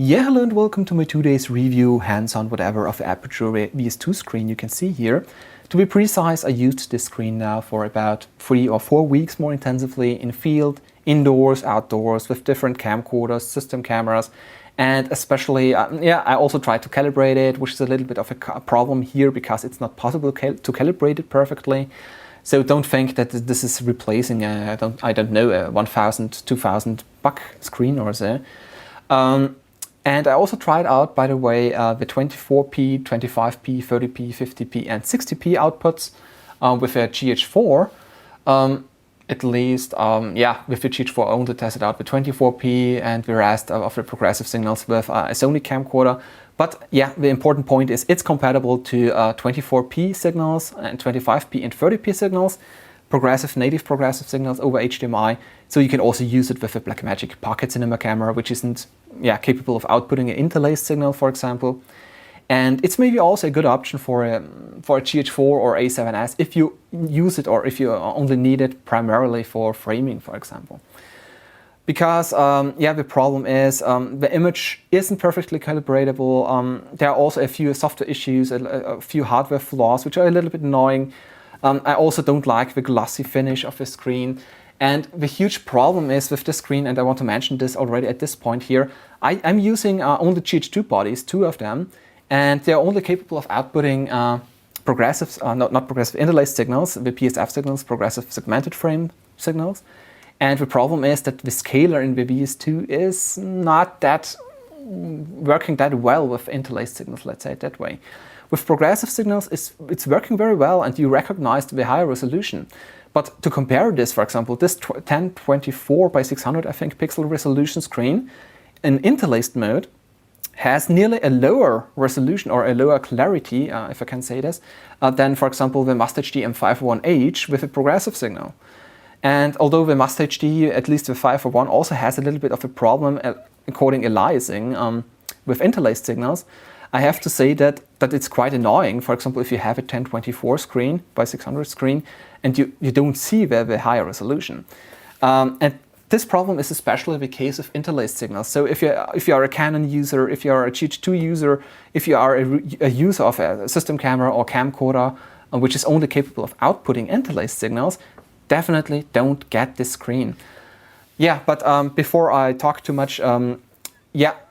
Yeah, hello and welcome to my 2 days review, hands-on whatever, of the Aputure VS-2 screen you can see here. To be precise, I used this screen now for about 3 or 4 weeks more intensively in field, indoors, outdoors, with different camcorders, system cameras, and especially, I also tried to calibrate it, which is a little bit of a problem here because it's not possible to calibrate it perfectly. So don't think that this is replacing a, I don't know, a 1000, 2000 buck screen or so. And I also tried out, by the way, the 24p, 25p, 30p, 50p and 60p outputs with a GH4. At least, with the GH4 I only tested out the 24p and the rest of the progressive signals with a Sony camcorder. But yeah, the important point is it's compatible to 24p signals and 25p and 30p signals, native progressive signals over HDMI. So you can also use it with a Blackmagic Pocket Cinema camera, which isn't capable of outputting an interlaced signal, for example. And it's maybe also a good option for a GH4 or A7S if you use it or if you only need it primarily for framing, for example. Because the problem is the image isn't perfectly calibratable. There are also a few software issues, a few hardware flaws, which are a little bit annoying. I also don't like the glossy finish of the screen. And the huge problem is with this screen, and I want to mention this already at this point here, I'm using only GH2 bodies, 2 of them, and they're only capable of outputting progressive, not progressive, interlaced signals, the PSF signals, progressive segmented frame signals. And the problem is that the scaler in the VS2 is not that working that well with interlaced signals, let's say it that way. With progressive signals, it's working very well and you recognize the higher resolution. But to compare this, for example, this 1024 by 600, I think, pixel resolution screen in interlaced mode has nearly a lower resolution or a lower clarity, if I can say this, than, for example, the Must HD M501H with a progressive signal. And although the Must HD, at least the 501, also has a little bit of a problem encoding aliasing with interlaced signals, I have to say that it's quite annoying. For example, if you have a 1024 screen by 600 screen and you don't see the higher resolution. And this problem is especially the case of interlaced signals. So if you are a Canon user, if you are a GH2 user, if you are a user of a system camera or camcorder, which is only capable of outputting interlaced signals, definitely don't get this screen. Yeah, but before I talk too much,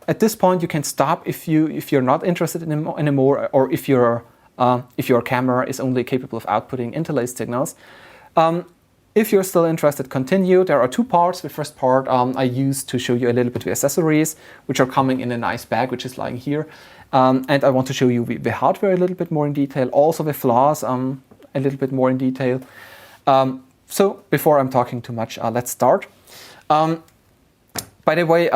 at this point you can stop if you're not interested anymore, or if your camera is only capable of outputting interlaced signals. If you're still interested, continue. There are 2 parts. The first part I use to show you a little bit of the accessories, which are coming in a nice bag, which is lying here. And I want to show you the hardware a little bit more in detail, also the flaws a little bit more in detail. So before I'm talking too much, let's start. By the way,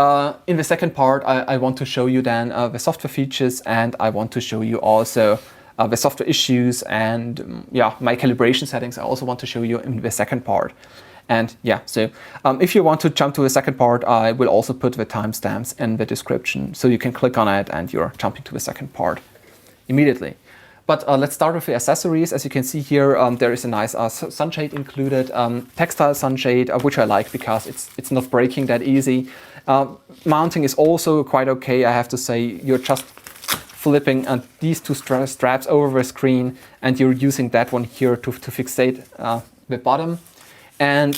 in the second part, I want to show you then the software features, and I want to show you also the software issues and my calibration settings. I also want to show you in the second part. And so if you want to jump to the second part, I will also put the timestamps in the description, so you can click on it and you're jumping to the second part immediately. But let's start with the accessories. As you can see here, there is a nice sunshade included, textile sunshade, which I like because it's not breaking that easy. Mounting is also quite okay, I have to say. You're just flipping these 2 straps over the screen, and you're using that one here to fixate the bottom. And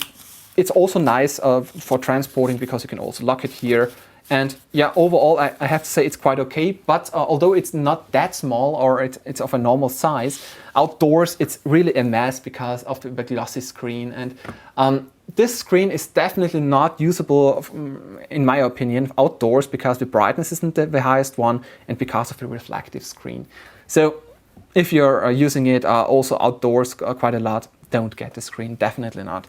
it's also nice for transporting because you can also lock it here. And overall, I have to say it's quite okay, but although it's not that small, or it's of a normal size, outdoors it's really a mess because of the glossy screen. And this screen is definitely not usable, in my opinion, outdoors, because the brightness isn't the highest one and because of the reflective screen. So if you're using it also outdoors quite a lot, don't get the screen, definitely not.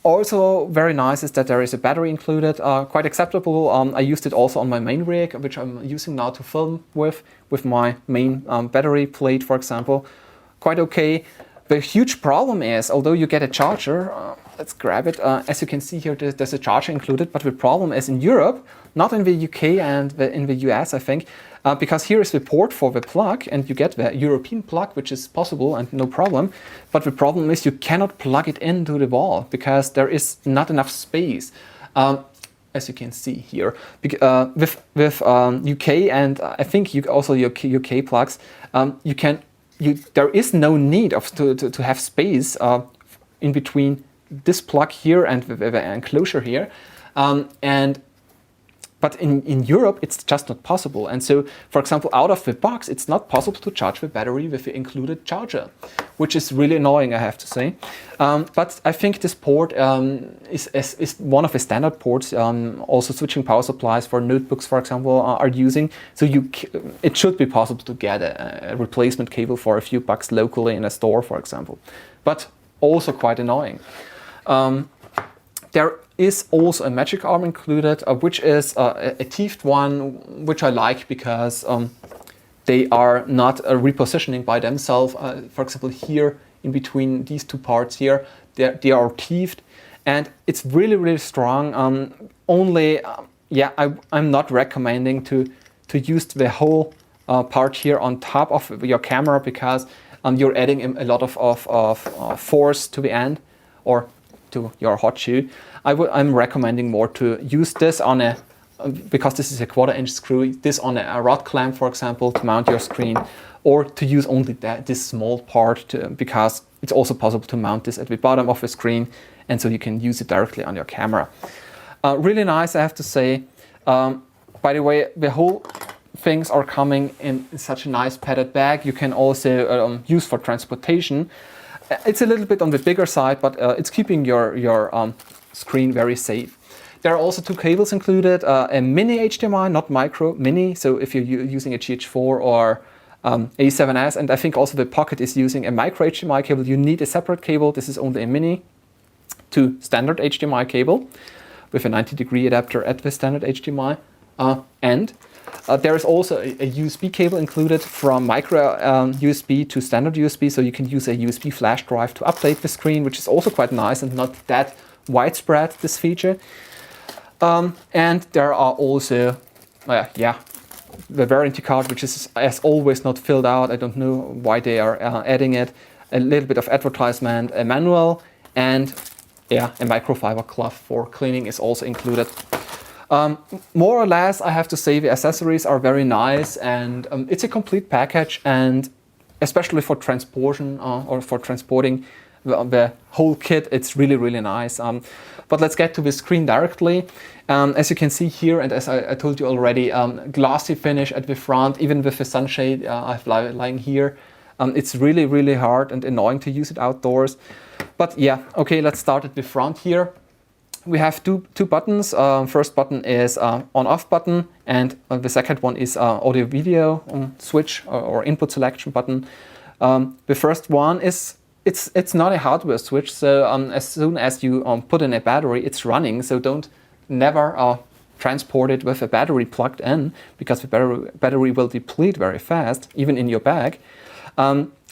Also very nice is that there is a battery included, quite acceptable. I used it also on my main rig, which I'm using now to film with my main battery plate, for example. Quite okay. The huge problem is, although you get a charger, let's grab it. As you can see here, there's a charger included, but the problem is in Europe, not in the UK and in the US, I think, because here is the port for the plug, and you get the European plug, which is possible and no problem. But the problem is you cannot plug it into the wall because there is not enough space. as you can see here. With UK and I think also your UK plugs, there is no need to have space in between this plug here and the enclosure here, but in Europe it's just not possible. And so, for example, out of the box, it's not possible to charge the battery with the included charger, which is really annoying, I have to say. But I think this port is one of the standard ports. Also, switching power supplies for notebooks, for example, are using. So it should be possible to get a replacement cable for a few bucks locally in a store, for example. But also quite annoying. There is also a magic arm included, which is a teethed one, which I like because they are not repositioning by themselves. For example, here in between these two parts here, they are teethed, and it's really, really strong. I'm not recommending to use the whole part here on top of your camera, because you're adding a lot of force to the end or to your hot shoe. I'm recommending more to use this on because this is a 1/4-inch screw, this on a rod clamp, for example, to mount your screen, or to use only this small part because it's also possible to mount this at the bottom of the screen, and so you can use it directly on your camera. Really nice, I have to say. By the way, the whole things are coming in such a nice padded bag. You can also use for transportation. It's a little bit on the bigger side, but it's keeping your screen very safe. There are also two cables included, a mini HDMI, not micro, mini. So if you're using a GH4 or A7S, and I think also the Pocket is using a micro HDMI cable, you need a separate cable. This is only a mini to standard HDMI cable with a 90-degree adapter at the standard HDMI end. There is also a USB cable included from micro USB to standard USB, so you can use a USB flash drive to update the screen, which is also quite nice and not that widespread, this feature. And there are also, the warranty card, which is as always not filled out. I don't know why they are adding it. A little bit of advertisement, a manual, and a microfiber cloth for cleaning is also included. More or less, I have to say the accessories are very nice, and it's a complete package, and especially for transportation or for transporting the whole kit, it's really, really nice. But let's get to the screen directly. As you can see here, and as I told you already, glossy finish at the front, even with the sunshade I've lying here. It's really, really hard and annoying to use it outdoors. But yeah, okay, let's start at the front here. We have two buttons. First button is on-off button, and the second one is audio-video switch or input selection button. The first one is it's not a hardware switch, so as soon as you put in a battery, it's running. So never transport it with a battery plugged in, because the battery will deplete very fast, even in your bag.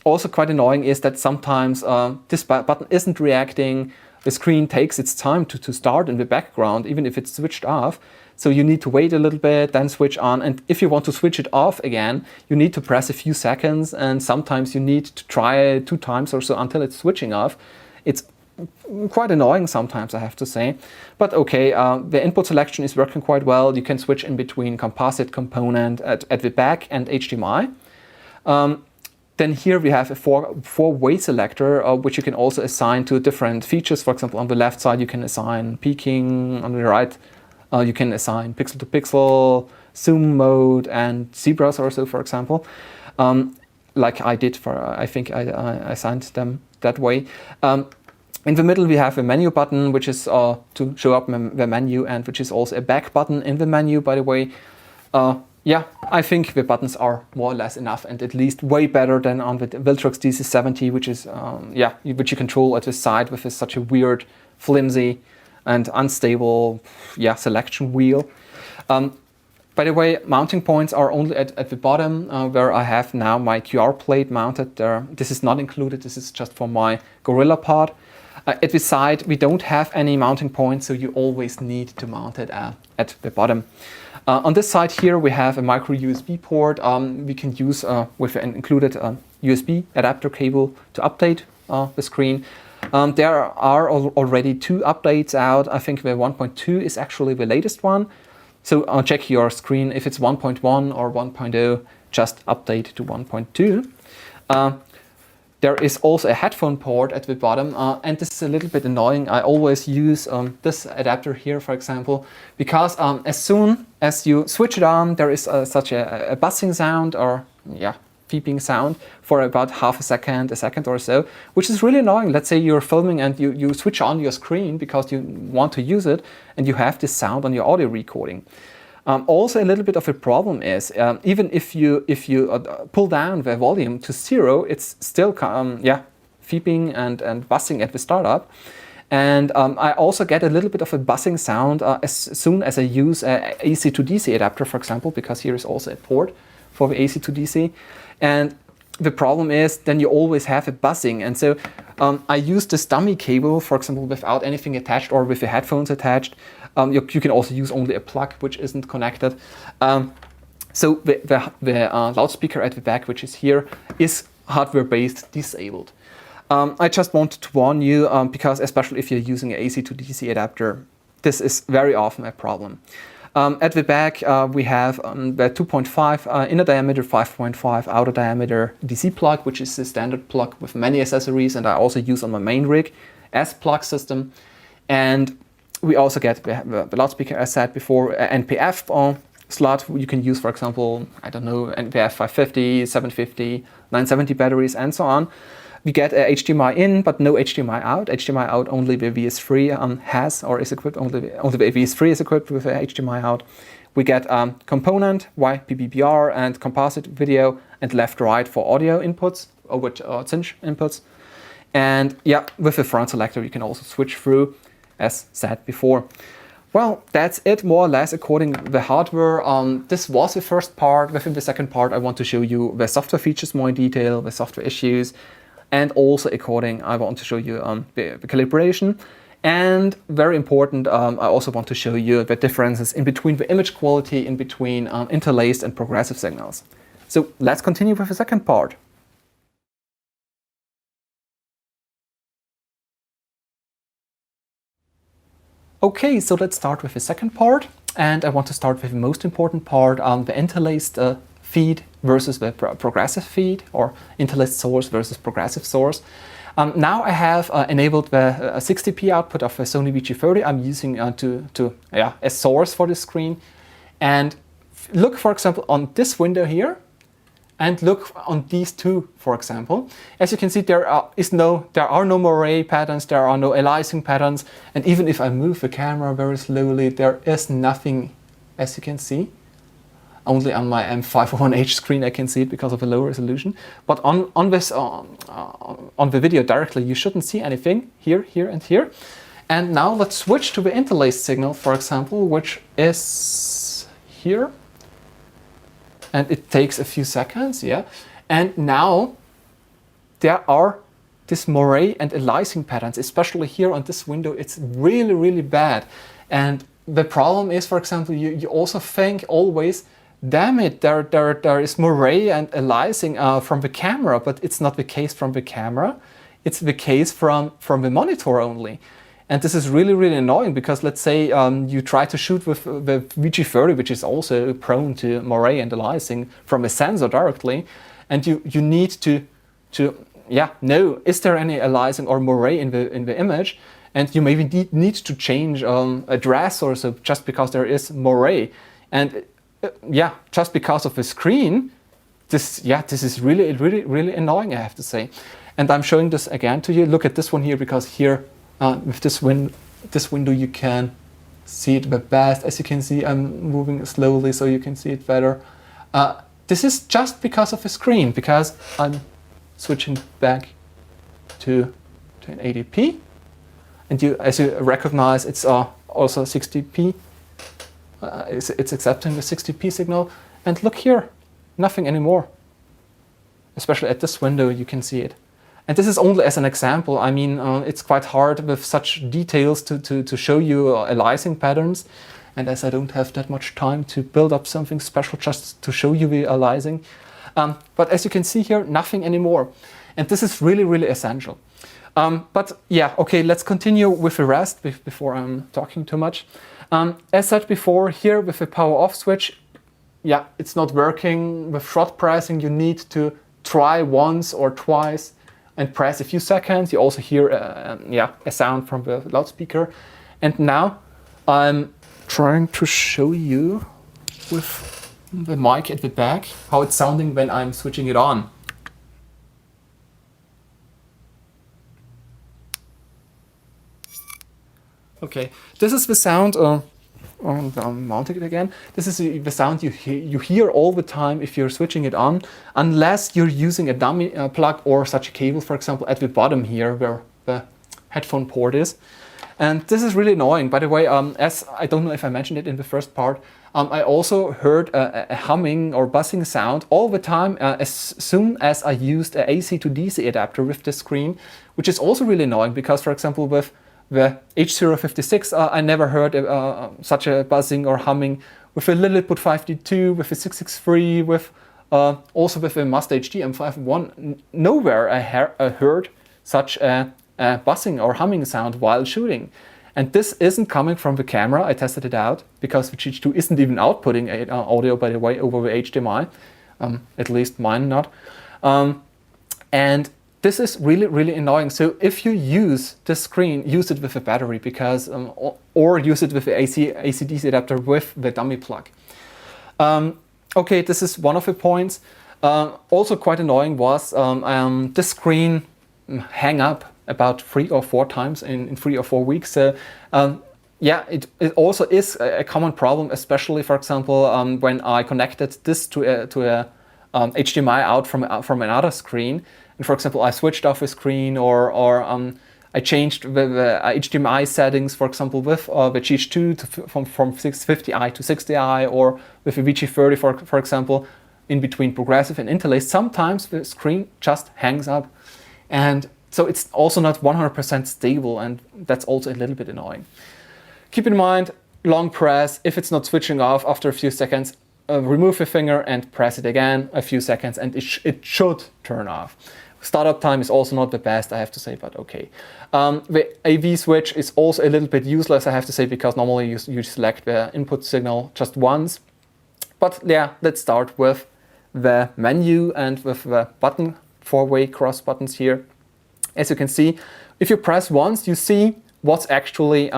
Also quite annoying is that sometimes this button isn't reacting. The screen takes its time to start in the background, even if it's switched off. So you need to wait a little bit, then switch on. And if you want to switch it off again, you need to press a few seconds. And sometimes you need to try it 2 times or so until it's switching off. It's quite annoying sometimes, I have to say. But okay, the input selection is working quite well. You can switch in between composite component at the back and HDMI. Then here we have a four-way selector, which you can also assign to different features. For example, on the left side, you can assign peaking. On the right, you can assign pixel-to-pixel, zoom mode, and zebras or so, for example. Like I did I think I assigned them that way. In the middle, we have a menu button, which is to show up the menu, and which is also a back button in the menu, by the way. Yeah, I think the buttons are more or less enough, and at least way better than on the Viltrox DC70, which is which you control at the side with such a weird, flimsy, and unstable selection wheel. By the way, mounting points are only at the bottom, where I have now my QR plate mounted there. This is not included. This is just for my Gorilla Pod. At the side, we don't have any mounting points, so you always need to mount it at the bottom. On this side here, we have a micro USB port. We can use with an included USB adapter cable to update the screen. There are already 2 updates out. I think the 1.2 is actually the latest one. So check your screen. If it's 1.1 or 1.0, just update to 1.2. There is also a headphone port at the bottom, and this is a little bit annoying. I always use this adapter here, for example, because as soon as you switch it on, there is such a buzzing sound, or beeping sound for about half a second or so, which is really annoying. Let's say you're filming and you switch on your screen because you want to use it, and you have this sound on your audio recording. Also, a little bit of a problem is even if you pull down the volume to 0, it's still beeping and buzzing at the startup. And I also get a little bit of a buzzing sound as soon as I use a AC to DC adapter, for example, because here is also a port for the AC to DC. And the problem is then you always have a buzzing. And so I use this dummy cable, for example, without anything attached or with the headphones attached. You can also use only a plug which isn't connected. So the loudspeaker at the back, which is here, is hardware-based disabled. I just wanted to warn you, because especially if you're using an AC to DC adapter, this is very often a problem. At the back, we have the 2.5 inner diameter, 5.5 outer diameter DC plug, which is the standard plug with many accessories, and I also use on my main rig as plug system. And we also get the loudspeaker, as said before, NPF slot. You can use, for example, I don't know, NPF 550, 750, 970 batteries, and so on. We get a HDMI in, but no HDMI out. HDMI out only the VS3 has, or is equipped, only the VS3 is equipped with a HDMI out. We get component, YPBBR, and composite video, and left-right for audio inputs, over cinch inputs. And with the front selector, you can also switch through, as said before. Well, that's it more or less according to the hardware. This was the first part. Within the second part, I want to show you the software features more in detail, the software issues, and also I want to show you the calibration. And very important, I also want to show you the differences in between the image quality, in between interlaced and progressive signals. So let's continue with the second part. Okay, so let's start with the second part, and I want to start with the most important part, the interlaced feed versus the progressive feed, or interlaced source versus progressive source. Now I have enabled the 60p output of the Sony VG30. I'm using a source for the screen, and look, for example, on this window here, and look on these two, for example. As you can see, there are no moire patterns, there are no aliasing patterns, and even if I move the camera very slowly, there is nothing, as you can see. Only on my M501H screen I can see it because of a low resolution. But on the video directly, you shouldn't see anything here, here, and here. And now let's switch to the interlaced signal, for example, which is here. And it takes a few seconds, And now there are this moire and aliasing patterns, especially here on this window. It's really, really bad. And the problem is, for example, you also think always, damn it, there is moire and aliasing from the camera, but it's not the case from the camera. It's the case from the monitor only. And this is really, really annoying, because let's say you try to shoot with the VG30, which is also prone to moire and aliasing from a sensor directly, and you need to know, is there any aliasing or moire in the image? And you maybe need to change a dress or so just because there is moire. And just because of the screen, this is really, really, really annoying, I have to say. And I'm showing this again to you. Look at this one here, because here with this window you can see it the best. As you can see, I'm moving slowly so you can see it better. This is just because of the screen, because I'm switching back to 1080p. And as you recognize, it's also 60p. It's accepting the 60p signal. And look here, nothing anymore. Especially at this window, you can see it. And this is only as an example. I mean, it's quite hard with such details to show you aliasing patterns. And as I don't have that much time to build up something special just to show you the aliasing. But as you can see here, nothing anymore. And this is really, really essential. But yeah, okay, let's continue with the rest before I'm talking too much. As said before, here with the power off switch, yeah, it's not working. With shot pressing, you need to try once or twice and press a few seconds. You also hear a sound from the loudspeaker. And now I'm trying to show you with the mic at the back how it's sounding when I'm switching it on. Okay, this is the sound. I'm mounting it again. This is the sound you hear all the time if you're switching it on, unless you're using a dummy plug or such a cable, for example, at the bottom here where the headphone port is. And this is really annoying. By the way, as I don't know if I mentioned it in the first part, I also heard a humming or buzzing sound all the time as soon as I used an AC to DC adapter with the screen, which is also really annoying because, for example, with the H056, I never heard such a buzzing or humming. With a Lilliput 5D2, with a 663, with also with a Must HD M51, nowhere I heard such a buzzing or humming sound while shooting. And this isn't coming from the camera. I tested it out because the GH2 isn't even outputting audio, by the way, over the HDMI. At least mine not. And this is really, really annoying. So if you use the screen, use it with a battery because, or use it with the AC/DC adapter with the dummy plug. Okay, this is one of the points. Also quite annoying was the screen hang up about 3 or 4 times in 3 or 4 weeks. So yeah, it also is a common problem, especially, for example, when I connected this to a HDMI out from another screen. And for example, I switched off a screen or I changed the HDMI settings, for example, with the GH2 from 650i to 60i, or with the VG30, for example, in between progressive and interlaced. Sometimes the screen just hangs up. And so it's also not 100% stable, and that's also a little bit annoying. Keep in mind, long press, if it's not switching off after a few seconds, remove your finger and press it again a few seconds and it should turn off. Startup time is also not the best, I have to say, but okay. The AV switch is also a little bit useless, I have to say, because normally you select the input signal just once. But yeah, let's start with the menu and with the button, 4-way cross buttons here. As you can see, if you press once, you see what's actually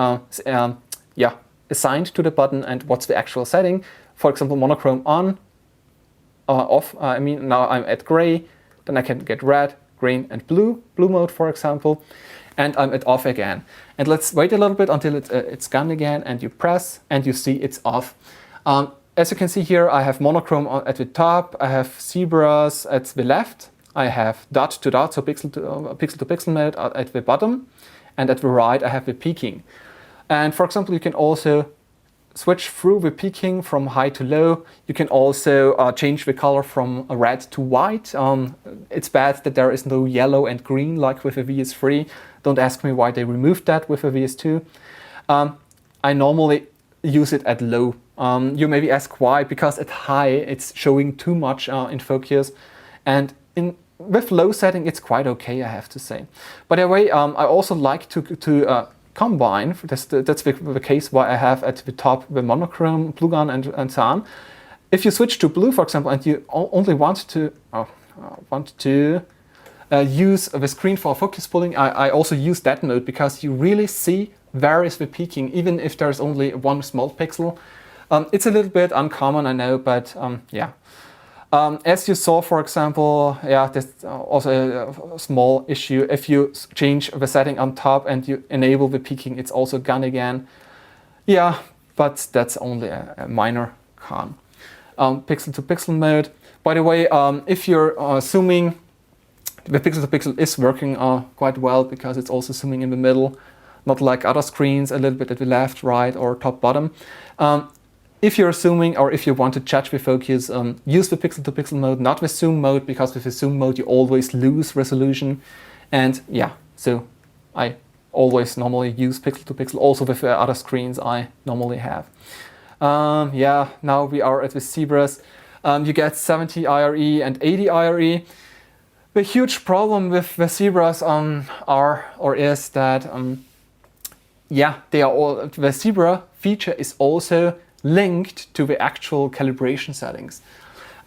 assigned to the button and what's the actual setting. For example, monochrome on, off. I mean, now I'm at gray. Then I can get red, green, and blue mode, for example. And I'm at off again. And let's wait a little bit until it's gone again, and you press, and you see it's off. As you can see here, I have monochrome at the top. I have zebras at the left. I have dot to dot, so pixel to pixel mode at the bottom. And at the right, I have the peaking. And for example, you can also switch through the peaking from high to low. You can also change the color from red to white. It's bad that there is no yellow and green like with the VS3. Don't ask me why they removed that with the VS2. I normally use it at low. You maybe ask why, because at high it's showing too much in focus, and with low setting it's quite okay, I have to say. By the way, I also like to combine. That's the case why I have at the top the monochrome, blue gun, and so on. If you switch to blue, for example, and you only want to use the screen for focus pulling, I also use that mode because you really see where is the peaking, even if there's only one small pixel. It's a little bit uncommon, I know, but yeah. As you saw, for example, yeah, there's also a small issue. If you change the setting on top and you enable the peaking, it's also gone again. Yeah, but that's only a minor con. Pixel to pixel mode. By the way, if you're zooming, the pixel to pixel is working quite well because it's also zooming in the middle, not like other screens, a little bit at the left, right, or top, bottom. If you're zooming or if you want to judge the focus, use the pixel-to-pixel mode, not the zoom mode, because with the zoom mode you always lose resolution. And yeah, so I always normally use pixel-to-pixel, also with the other screens I normally have. Yeah, now we are at the zebras. You get 70 IRE and 80 IRE. The huge problem with the zebras is that yeah, they are all, the zebra feature is also linked to the actual calibration settings.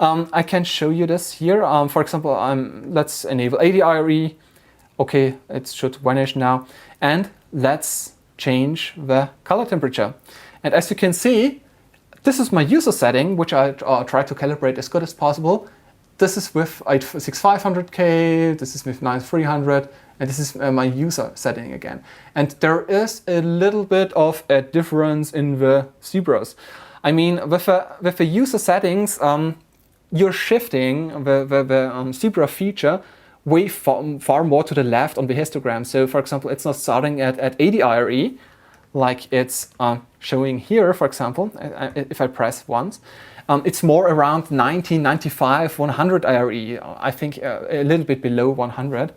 I can show you this here. For example, let's enable 80 IRE. Okay, it should vanish now. And let's change the color temperature. And as you can see, this is my user setting, which I try to calibrate as good as possible. This is with 6500K, this is with 9300, and this is my user setting again. And there is a little bit of a difference in the zebras. I mean, with the user settings, you're shifting the zebra feature way far more to the left on the histogram. So for example, it's not starting at 80 IRE, like it's showing here, for example, if I press once. It's more around 90, 95, 100 IRE, I think a little bit below 100.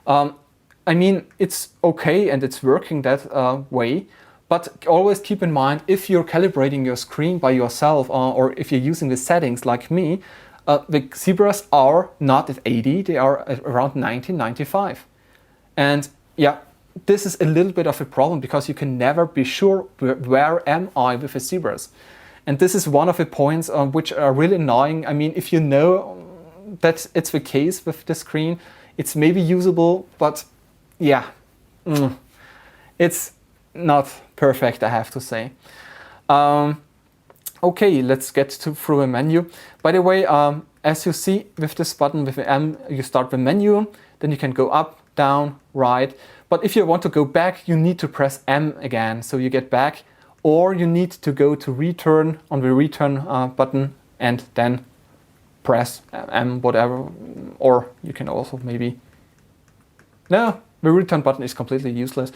I mean, it's okay and it's working that way, but always keep in mind, if you're calibrating your screen by yourself or if you're using the settings like me, the zebras are not at 80, they are at around 90, 95. And yeah, this is a little bit of a problem because you can never be sure where am I with the zebras. And this is one of the points which are really annoying. I mean, if you know that it's the case with the screen, it's maybe usable, but yeah, it's not perfect, I have to say. Okay, let's get through a menu. By the way, as you see with this button, with the M, you start the menu, then you can go up, down, right. But if you want to go back, you need to press M again, so you get back. Or you need to go to return on the return button and then press M, whatever. Or you can also maybe... No, the return button is completely useless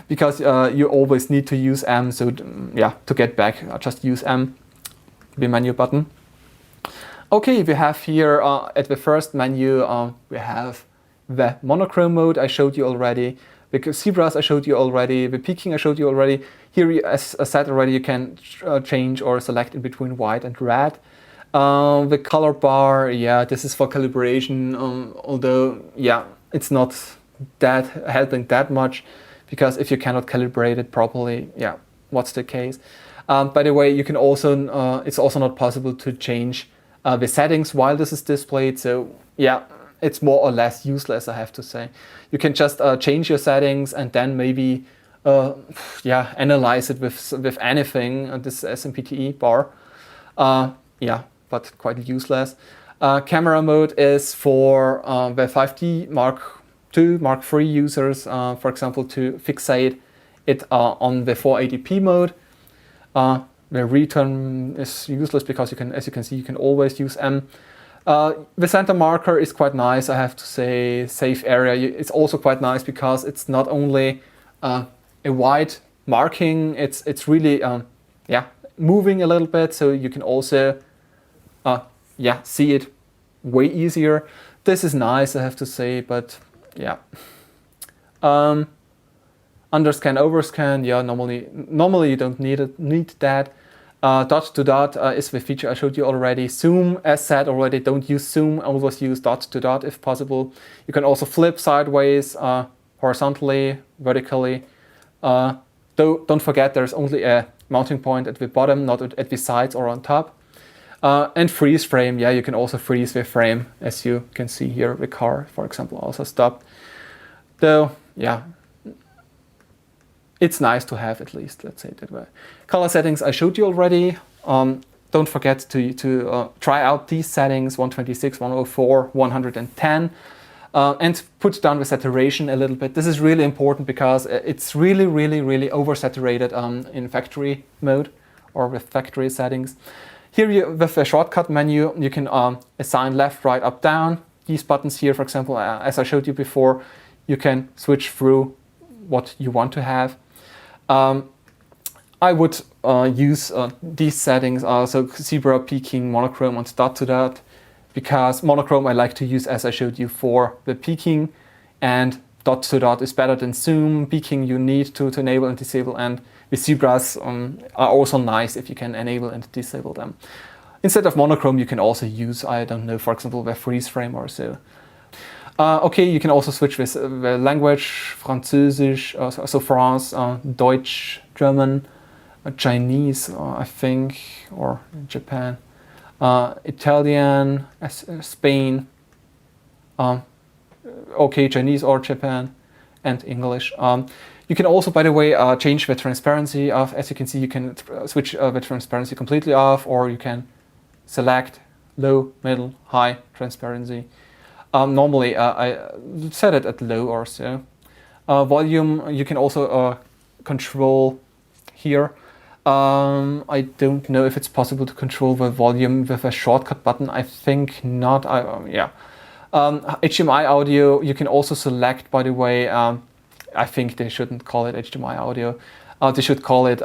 because you always need to use M. So yeah, to get back, just use M, the menu button. Okay, we have here at the first menu, we have the monochrome mode I showed you already. The zebras I showed you already, the peaking I showed you already. Here, as I said already, you can change or select in between white and red. The color bar, yeah, this is for calibration, although, yeah, it's not that helping that much, because if you cannot calibrate it properly, yeah, what's the case? By the way, you can also, it's also not possible to change the settings while this is displayed, so yeah, it's more or less useless, I have to say. You can just change your settings and then maybe yeah, analyze it with anything, this SMPTE bar. Yeah, but quite useless. Camera mode is for the 5D Mark II, Mark III users, for example, to fixate it on the 480p mode. The return is useless because you can, as you can see, you can always use M. The center marker is quite nice, I have to say. Safe area, it's also quite nice because it's not only a white marking, it's really yeah, moving a little bit, so you can also yeah, see it way easier. This is nice, I have to say, but yeah. Underscan, overscan, yeah, normally you don't need that. Dot to dot is the feature I showed you already. Zoom, as said already, don't use zoom, always use dot to dot if possible. You can also flip sideways, horizontally, vertically. Don't forget there's only a mounting point at the bottom, not at the sides or on top. And freeze frame, yeah, you can also freeze the frame, as you can see here. The car, for example, also stopped. Though, yeah, it's nice to have, at least, let's say it that way. Color settings I showed you already. Don't forget to try out these settings, 126, 104, 110, and put down the saturation a little bit. This is really important because it's really oversaturated in factory mode or with factory settings. Here with the shortcut menu, you can assign left, right, up, down. These buttons here, for example, as I showed you before, you can switch through what you want to have. I would use these settings, so zebra, peaking, monochrome, and dot to dot, because monochrome I like to use, as I showed you, for the peaking, and dot to dot is better than zoom. Peaking you need to enable and disable, and the zebras are also nice if you can enable and disable them. Instead of monochrome, you can also use, I don't know, for example, the freeze frame or so. Okay, you can also switch with the language, Französisch, so France, Deutsch, German, Chinese, I think, or Japan, Italian, Spain, okay, Chinese or Japan, and English. You can also, by the way, change the transparency of, as you can see, you can switch the transparency completely off, or you can select low, middle, high transparency. Normally, I set it at low or so. Volume, you can also control here. I don't know if it's possible to control the volume with a shortcut button. I think not. Yeah. HDMI audio, you can also select, by the way, I think they shouldn't call it HDMI audio. They should call it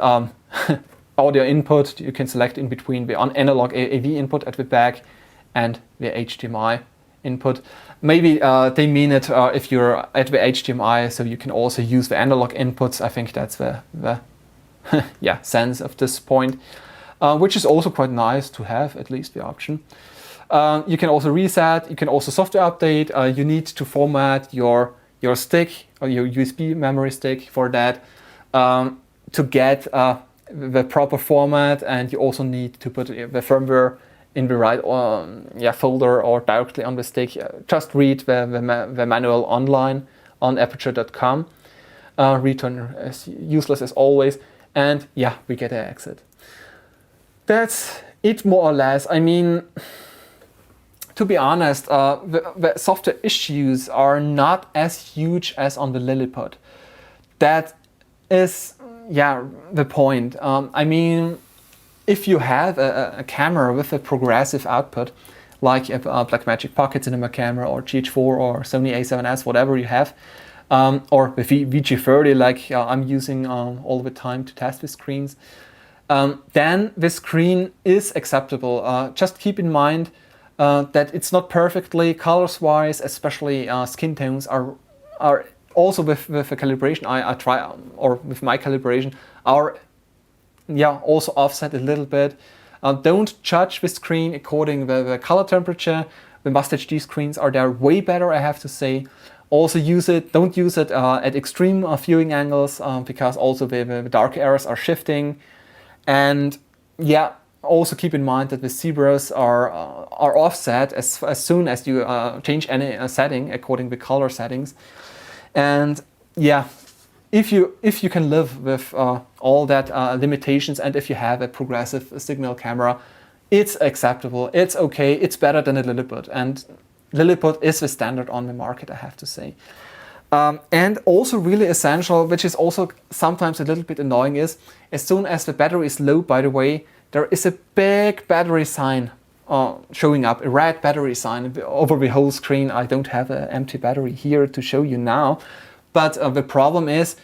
audio input. You can select in between the analog AV input at the back and the HDMI input. Maybe they mean it if you're at the HDMI, so you can also use the analog inputs. I think that's the yeah, sense of this point, which is also quite nice to have, at least the option. You can also reset, you can also software update. You need to format your stick or your USB memory stick for that to get the proper format, and you also need to put the firmware in the right folder or directly on the stick. Just read the manual online on aputure.com. Return as useless as always, and yeah, we get an exit. That's it, more or less. I mean, to be honest, the software issues are not as huge as on the Lilliput. That is, yeah, the point. I mean, if you have a camera with a progressive output, like a Blackmagic Pocket Cinema camera or GH4 or Sony A7S, whatever you have, or the VG30 like I'm using all the time to test the screens, then the screen is acceptable. Just keep in mind that it's not perfectly colors-wise, especially skin tones are also with the calibration I try, or with my calibration, are also offset a little bit. Don't judge the screen according to the color temperature. The Must HD screens are there way better, I have to say. Also don't use it at extreme viewing angles because also the dark areas are shifting. And yeah, also keep in mind that the zebras are offset as soon as you change any setting according to color settings. And yeah, if you can live with all that limitations, and if you have a progressive signal camera, it's acceptable, it's okay, it's better than a Lilliput, and Lilliput is the standard on the market, I have to say. And also really essential, which is also sometimes a little bit annoying, is as soon as the battery is low, by the way, there is a big battery sign showing up, a red battery sign over the whole screen. I don't have an empty battery here to show you now, but the problem is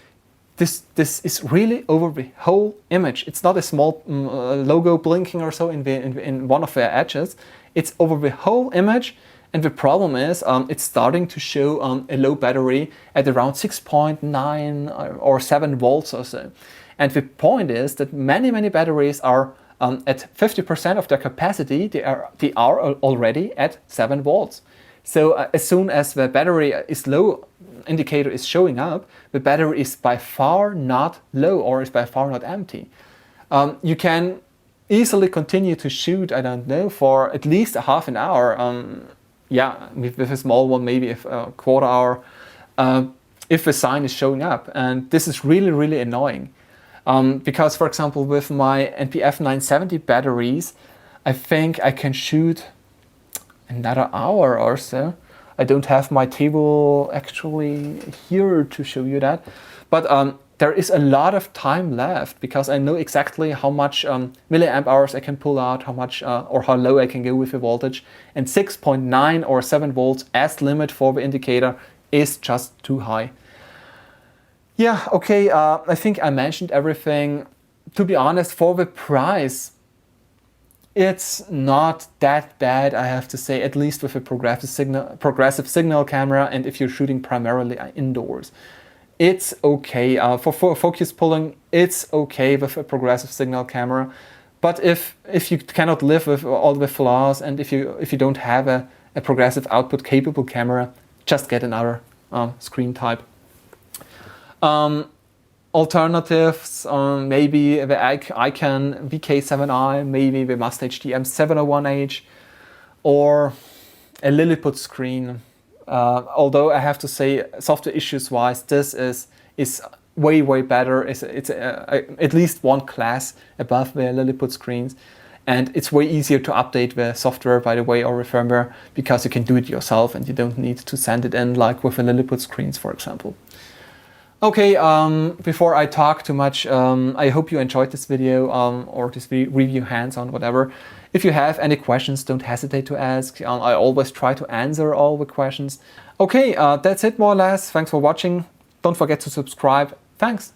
this is really over the whole image. It's not a small logo blinking or so in one of the edges. It's over the whole image, and the problem is it's starting to show a low battery at around 6.9 or 7 volts or so. And the point is that many batteries are at 50% of their capacity, they are already at 7 volts. So as soon as the battery is low indicator is showing up, the battery is by far not low or is by far not empty. You can easily continue to shoot, I don't know, for at least a half an hour. With a small one, maybe a quarter hour, if the sign is showing up. And this is really annoying. Because, for example, with my NPF 970 batteries, I think I can shoot another hour or so. I don't have my table actually here to show you that, but there is a lot of time left because I know exactly how much milliamp hours I can pull out, how much or how low I can go with the voltage, and 6.9 or 7 volts as limit for the indicator is just too high. Yeah, okay, I think I mentioned everything. To be honest, for the price, it's not that bad, I have to say, at least with a progressive signal camera, and if you're shooting primarily indoors. It's okay. For focus pulling, it's okay with a progressive signal camera. But if you cannot live with all the flaws, and if you don't have a progressive output capable camera, just get another screen type. Alternatives, maybe the ICANN VK7i, maybe the Must HDM 701H, or a Lilliput screen. Although I have to say, software issues wise, this is way better. It's at least one class above the Lilliput screens, and it's way easier to update the software, by the way, or the firmware, because you can do it yourself and you don't need to send it in like with the Lilliput screens, for example. Okay, before I talk too much, I hope you enjoyed this video or this review hands-on, whatever. If you have any questions, don't hesitate to ask. I always try to answer all the questions. Okay, that's it more or less. Thanks for watching. Don't forget to subscribe. Thanks.